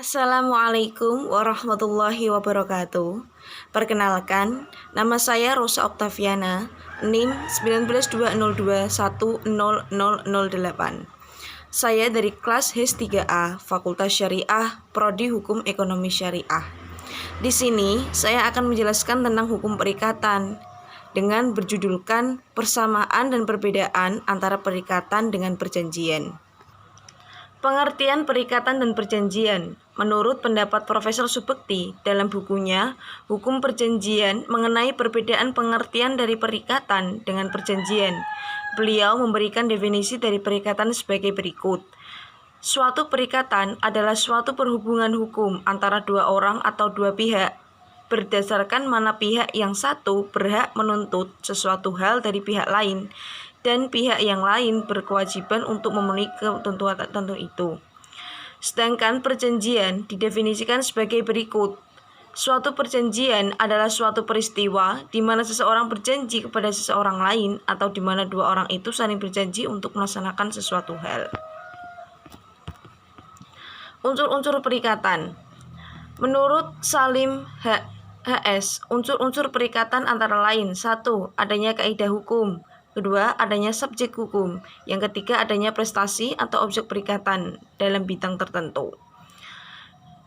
Assalamualaikum warahmatullahi wabarakatuh. Perkenalkan, nama saya Rosa Oktaviana, NIM 19202100008. Saya dari kelas HIS 3A, Fakultas Syariah, Prodi Hukum Ekonomi Syariah. Di sini saya akan menjelaskan tentang hukum perikatan dengan berjudulkan persamaan dan perbedaan antara perikatan dengan perjanjian. Pengertian perikatan dan perjanjian. Menurut pendapat Profesor Subekti dalam bukunya Hukum Perjanjian mengenai perbedaan pengertian dari perikatan dengan perjanjian, beliau memberikan definisi dari perikatan sebagai berikut. Suatu perikatan adalah suatu perhubungan hukum antara dua orang atau dua pihak, berdasarkan mana pihak yang satu berhak menuntut sesuatu hal dari pihak lain, dan pihak yang lain berkewajiban untuk memenuhi ketentuan tertentu itu. Sedangkan perjanjian didefinisikan sebagai berikut. Suatu perjanjian adalah suatu peristiwa di mana seseorang berjanji kepada seseorang lain atau di mana dua orang itu saling berjanji untuk melaksanakan sesuatu hal. Unsur-unsur perikatan. Menurut Salim HS, unsur-unsur perikatan antara lain: 1. Adanya kaidah hukum. 2. Adanya subjek hukum. Yang ketiga, adanya prestasi atau objek perikatan dalam bidang tertentu.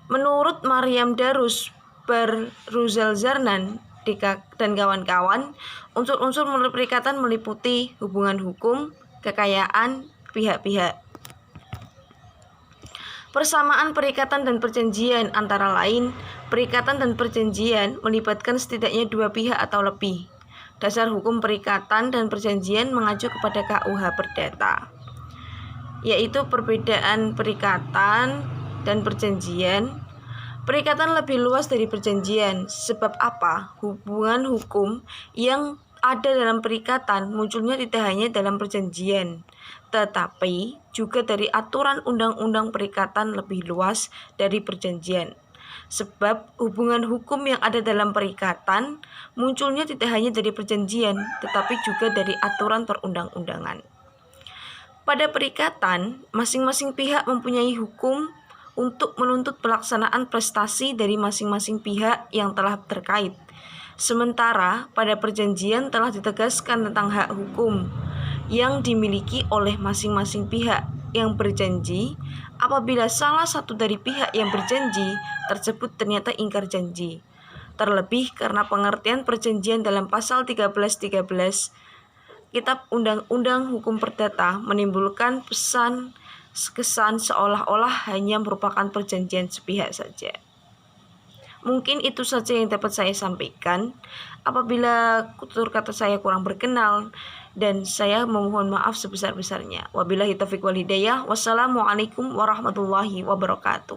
Menurut Maryam Darus Barruzalzarnan dan kawan-kawan, unsur-unsur perikatan meliputi hubungan hukum, kekayaan, pihak-pihak. Persamaan perikatan dan perjanjian antara lain: perikatan dan perjanjian melibatkan setidaknya dua pihak atau lebih. Dasar hukum perikatan dan perjanjian mengacu kepada KUH Perdata, yaitu perbedaan perikatan dan perjanjian. Perikatan lebih luas dari perjanjian. Sebab apa? Hubungan hukum yang ada dalam perikatan munculnya tidak hanya dalam perjanjian, tetapi juga dari aturan undang-undang perikatan lebih luas dari perjanjian. Sebab hubungan hukum yang ada dalam perikatan munculnya tidak hanya dari perjanjian, tetapi juga dari aturan perundang-undangan. Pada perikatan, masing-masing pihak mempunyai hukum untuk menuntut pelaksanaan prestasi dari masing-masing pihak yang telah terkait. Sementara pada perjanjian telah ditegaskan tentang hak hukum yang dimiliki oleh masing-masing pihak yang berjanji. Apabila salah satu dari pihak yang berjanji tersebut ternyata ingkar janji. Terlebih karena pengertian perjanjian dalam pasal 1313 Kitab Undang-Undang Hukum Perdata menimbulkan kesan seolah-olah hanya merupakan perjanjian sepihak saja. Mungkin itu saja yang dapat saya sampaikan. Apabila tutur kata saya kurang berkenan, dan saya memohon maaf sebesar-besarnya. Wabillahi taufiq wal hidayah. Wassalamualaikum warahmatullahi wabarakatuh.